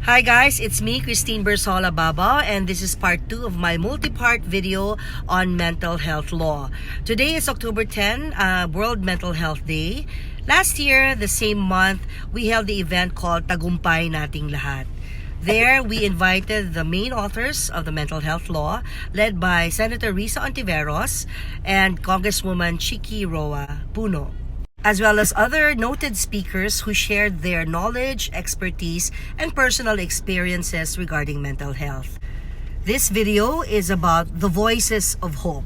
Hi guys, it's me, Christine Bersola Baba, and this is part 2 of my multi-part video on mental health law. Today is October 10, World Mental Health Day. Last year, the same month, we held the event called Tagumpay Nating Lahat. There, we invited the main authors of the mental health law, led by Senator Risa Ontiveros and Congresswoman Chiki Roa Puno, as well as other noted speakers who shared their knowledge, expertise, and personal experiences regarding mental health. This video is about the voices of hope.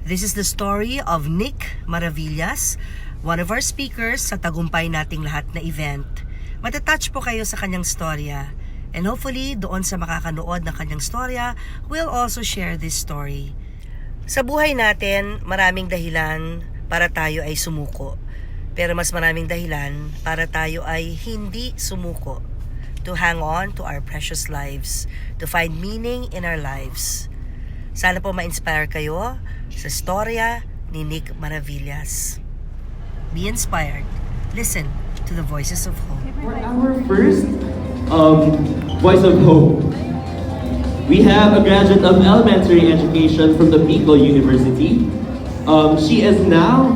This is the story of Nick Meravillas, one of our speakers sa Tagumpay Nating Lahat na event. Matatouch po kayo sa kanyang storya, and hopefully doon sa makakanood ng kanyang storya, we'll also share this story. Sa buhay natin, maraming dahilan para tayo ay sumuko. Pero mas maraming dahilan para tayo ay hindi sumuko. To hang on to our precious lives. To find meaning in our lives. Sana po ma-inspire kayo sa storya ni Nick Meravillas. Be inspired. Listen to the voices of hope. For our first voice of hope, we have a graduate of elementary education from the Bicol University. She is now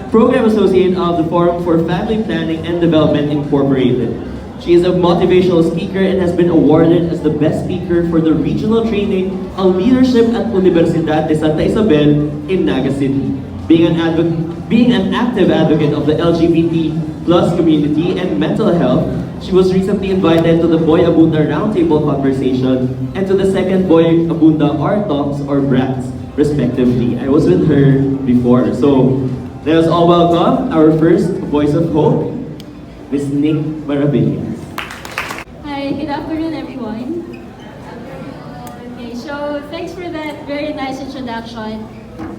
Program Associate of the Forum for Family Planning and Development Incorporated. She is a motivational speaker and has been awarded as the best speaker for the regional training on leadership at Universidad de Santa Isabel in Naga City. Being an active advocate of the LGBT plus community and mental health, she was recently invited to the Boy Abunda Roundtable Conversation and to the second Boy Abunda Art Talks or BRATS, respectively. I was with her before, so let us all welcome our first voice of hope, Ms. Nick Meravillas. Hi, good afternoon everyone. Okay, so thanks for that very nice introduction.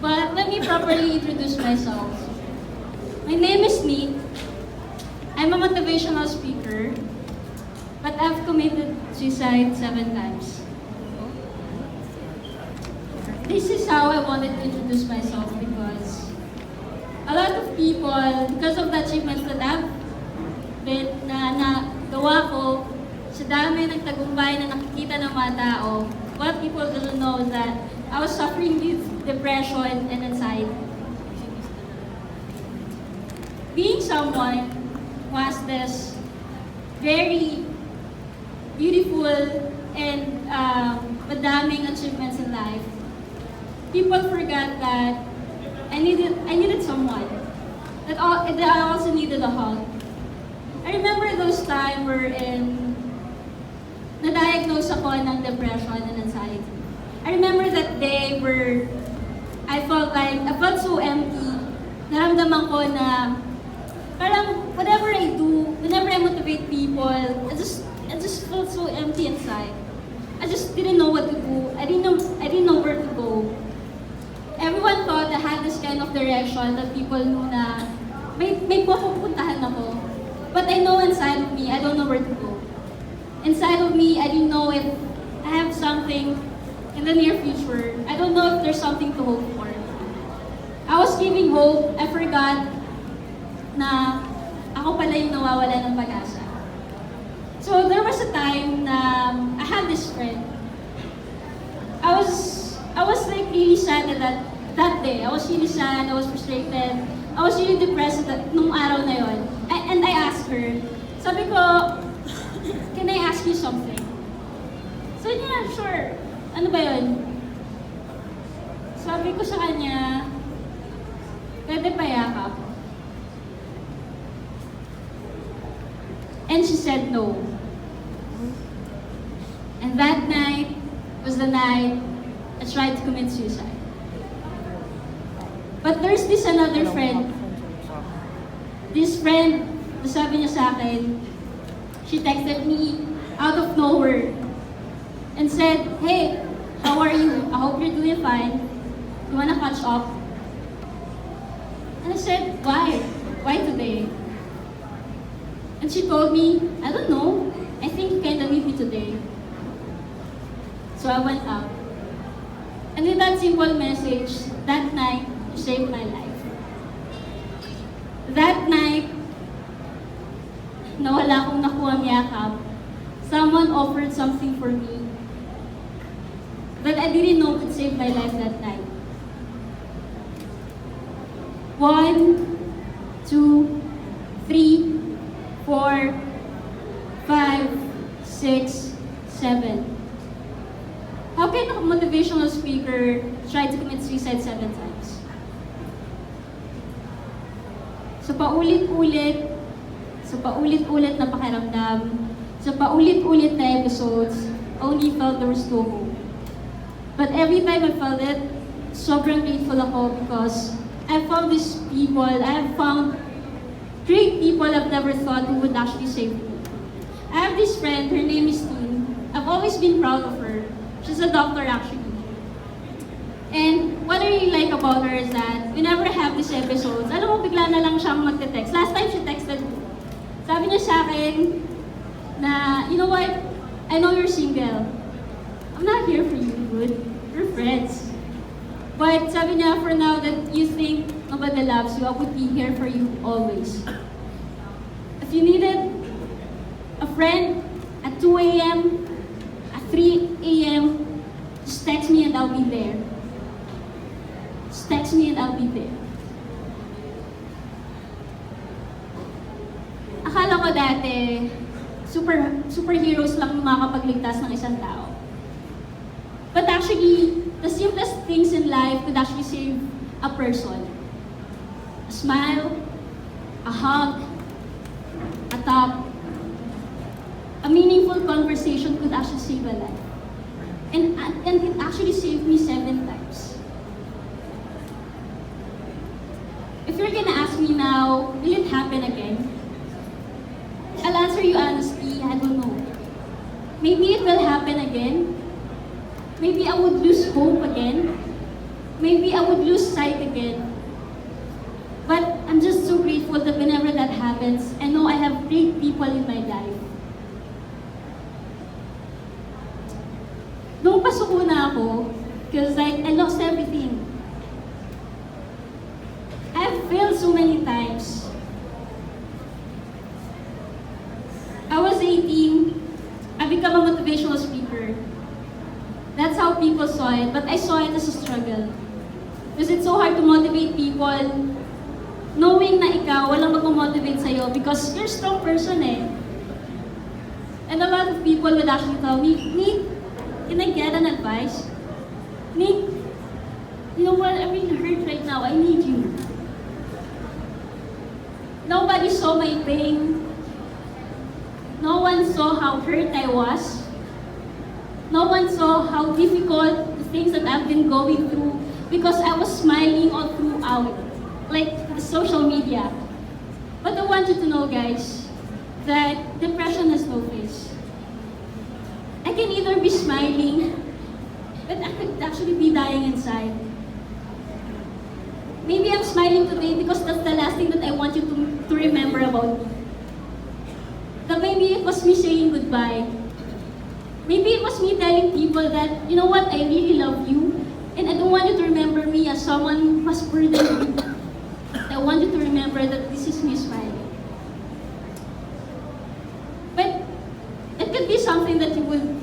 But let me properly introduce myself. My name is Nick. I'm a motivational speaker, but I've committed suicide 7 times. This is how I wanted to introduce myself because a lot of people, because of the achievements that I've been nagawa ko, sa dami ng tagumpay na nakikita ng mga tao, what people doesn't know is that I was suffering with depression and anxiety. Being someone who has this very beautiful and madaming achievements in life, people forgot that I needed someone. That I also needed a hug. I remember those times wherein na-diagnose ako ng depression and anxiety. I remember that day where I felt so empty. Naramdaman ko na parang whatever I do, whenever I motivate people, I just felt so empty inside. I just didn't know what to do. I didn't know where to go. Everyone thought I had this kind of direction that people knew na may pupuntahan ako. But I know inside of me, I don't know where to go. Inside of me, I didn't know if I have something in the near future. I don't know if there's something to hope for. I was giving hope. I forgot na ako pala yung nawawala ng pag-asa. So there was a time na I had this friend. I was like really sad that day. I was really sad, I was frustrated, I was really depressed nung araw na yon. And I asked her, sabi ko, can I ask you something? So yeah, sure. Ano ba yun? Sabi ko sa kanya, pwede pa yakap? And she said no. And that night was the night I tried to commit suicide. But there's this another friend. This friend, sabi niya sa akin, she texted me out of nowhere and said, "Hey, how are you? I hope you're doing fine. You wanna catch up?" And I said, "Why? Why today?" And she told me, "I don't know. I think you kinda need me today." So I went up. And with that simple message, that night, saved my life. That night, na wala akong nakuhang yakap, someone offered something for me that I didn't know could save my life that night. 1, 2, 3, 4, 5, 6, 7. How can a motivational speaker try to commit suicide 7 times? So paulit-ulit na pakiramdam, sa paulit-ulit na episodes, only felt there was no hope. But every time I felt it, sobrang grateful ako because I found these people, I have found great people I've never thought who would actually save me. I have this friend, her name is Teen. I've always been proud of her. She's a doctor actually. And what I really like about her is that whenever I have these episodes, alam mo, bigla na lang siyang magte-text. Last time she texted me. Sabi niya sa akin na, you know what, I know you're single. I'm not here for you, dude. We're friends. But sabi niya, for now that you think nobody loves you, I would be here for you always. If you needed a friend at 2 a.m., at 3 a.m., just text me and I'll be there. Just text me and I'll be there. Akala ko dati, superheroes lang yung makakapagligtas ng isang tao. But actually, the simplest things in life could actually save a person. A smile, a hug, a talk, a meaningful conversation could actually save a life. And it actually saved me 7 times. If you're gonna ask me now, will it happen again? I'll answer you honestly, I don't know. Maybe it will happen again. Maybe I would lose hope again. Maybe I would lose sight again. But I'm just so grateful that whenever that happens, I know I have great people in my life. Nung pasuko na ako, because I lost everything. I've failed so many times. I was 18, I became a motivational speaker. That's how people saw it, but I saw it as a struggle. Because it's so hard to motivate people, knowing na ikaw, walang mag-motivate sa'yo because you're a strong person eh. And a lot of people would actually tell me, Nick, can I get an advice? Nick, you know what, I'm really hurt right now, I need you. Nobody saw my pain. No one saw how hurt I was. No one saw how difficult the things that I've been going through because I was smiling all throughout, like the social media. But I want you to know, guys, that depression has no face. I can either be smiling, but I could actually be dying inside. Maybe I'm smiling today because that's the last thing that I want you to remember about me. That maybe it was me saying goodbye. Maybe it was me telling people that, you know what, I really love you, and I don't want you to remember me as someone who has burdened you. I want you to remember that this is me smiling. But it could be something that you would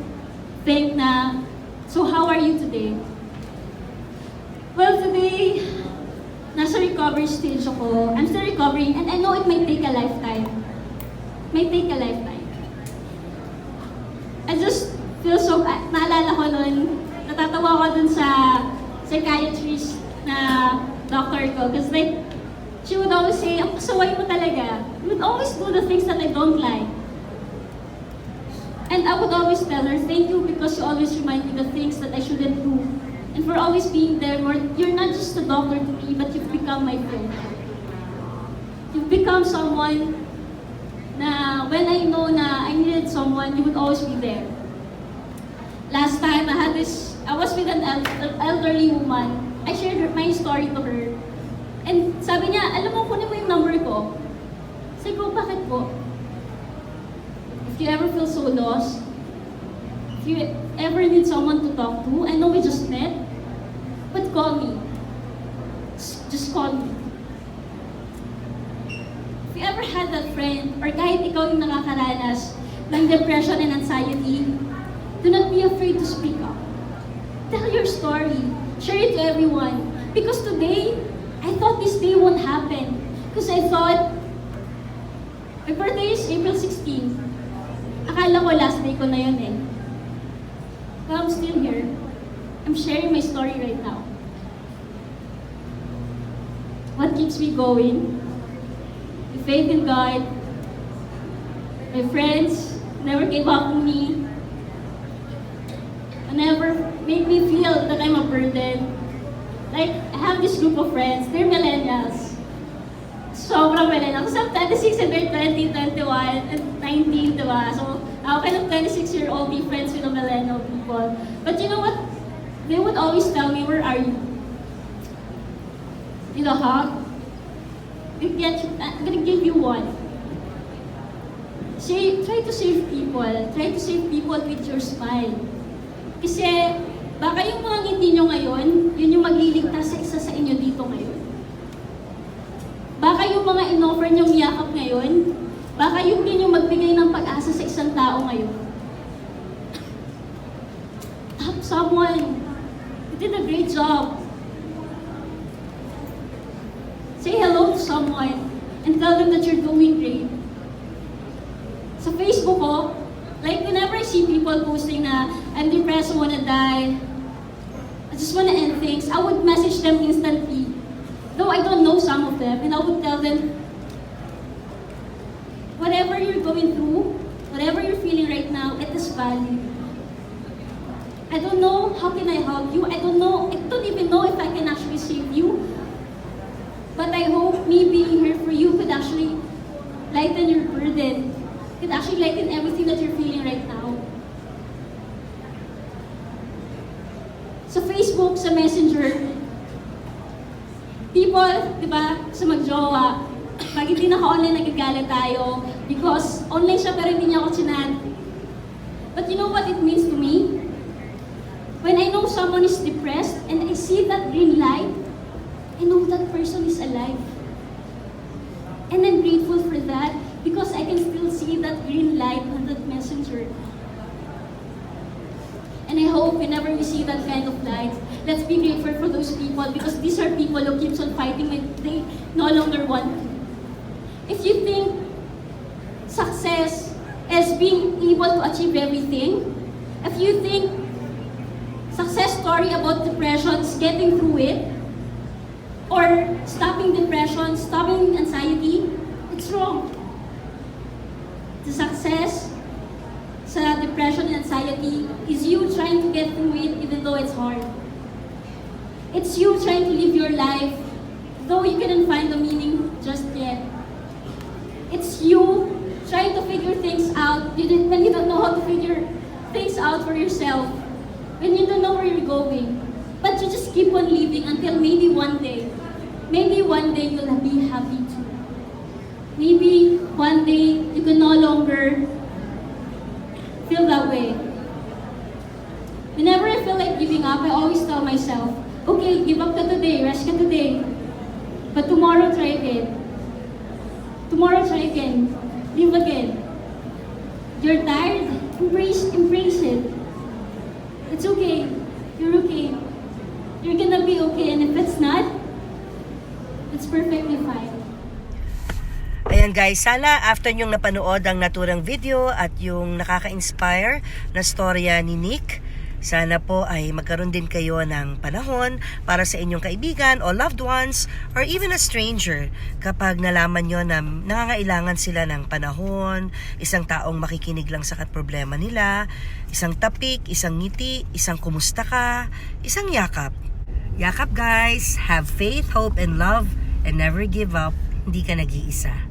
think na, so how are you today? Well, today, nasa recovery stage ako. I'm still recovering, and I know it might take a lifetime. May take a lifetime. I just feel so, naalala ko nun, natatawa ko dun sa psychiatrist na doctor ko. Because like, she would always say, ang pasaway mo talaga. You would always do the things that I don't like. And I would always tell her, thank you because you always remind me the things that I shouldn't do. And for always being there, you're not just a doctor to me, but you've become my friend. You've become someone na when I know na I needed someone, you would always be there. Last time, I was with an elderly woman. I shared my story to her. And sabi niya, alam mo, kunin mo yung number ko. Sabi ko, bakit po? If you ever feel so lost, if you ever need someone to talk to, I know we just met, but call me. Just call me. If you ever had that friend, or kahit ikaw yung nakakaranas ng depression and anxiety, do not be afraid to speak up. Tell your story. Share it to everyone. Because today, I thought this day won't happen. Because I thought, my birthday is April 16. Akala ko last day ko na yun eh. But I'm still here. I'm sharing my story right now. What keeps me going? The faith in God. My friends never gave up on me. And never made me feel that I'm a burden. Like, I have this group of friends, they're millennials. Sobrang millennials. Kasi I'm 26 and they're 20, 21, and 19, diba? So, how can a 26-year-old be friends with a millennial people? But you know what? They would always tell me, where are you? You know, hug? I'm gonna give you one. Try to save people. Try to save people with your smile. Kasi, baka yung mga ngiti nyo ngayon, yun yung magliligtas sa isa sa inyo dito ngayon. Baka yung mga in-offer nyong yakap ngayon, baka yung din yung magbigay ng pag-asa sa isang tao ngayon. Help someone. You did a great job. Say hello to someone and tell them that you're doing great. Sa Facebook ko, like whenever I see people posting na, I'm depressed, I wanna die, I just wanna end things, I would message them instantly. Though I don't know some of them, and I would tell them, whatever you're going through, whatever you're feeling right now, it is valid. I don't know how can I help you, I don't even know if I can actually save you. But I hope me being here for you could actually lighten your burden, could actually lighten everything that you're feeling right now. Sa Facebook, sa Messenger, people, di ba, sa magjowa, pag hindi naka-online, nagagalit tayo because online siya pero hindi niya ako chinat. But you know what it means to me? When I know someone is depressed and I see that green light, I know that person is alive. And I'm grateful for that because I can still see that green light on that messenger. And I hope whenever we see that kind of light, let's be grateful for those people because these are people who keeps on fighting when they no longer want to. If you think success is being able to achieve everything, if you think success story about depression is getting through it, or stopping depression, stopping anxiety, it's wrong. The success sa depression and anxiety is you trying to get through it even though it's hard. It's you trying to live your life though you couldn't find the meaning just yet. It's you trying to figure things out when you don't know how to figure things out for yourself, when you don't know where you're going. But you just keep on living until maybe one day you'll be happy too. Maybe one day you can no longer feel that way. Whenever I feel like giving up, I always tell myself, okay, give up ka today, rest ka today. But tomorrow, try again. Tomorrow, try again. Live again. You're tired? Embrace it. It's okay. You're okay. You're gonna be okay, and if it's not, it's perfectly fine. Ayan guys, sana after nyong napanood ang naturang video at yung nakaka-inspire na storya ni Nick, sana po ay magkaroon din kayo ng panahon para sa inyong kaibigan o loved ones or even a stranger kapag nalaman nyo na nangangailangan sila ng panahon, isang taong makikinig lang sa problema nila, isang tapik, isang ngiti, isang kumusta ka, isang yakap. Yakap guys, have faith, hope, and love, and never give up. Hindi ka nag-iisa.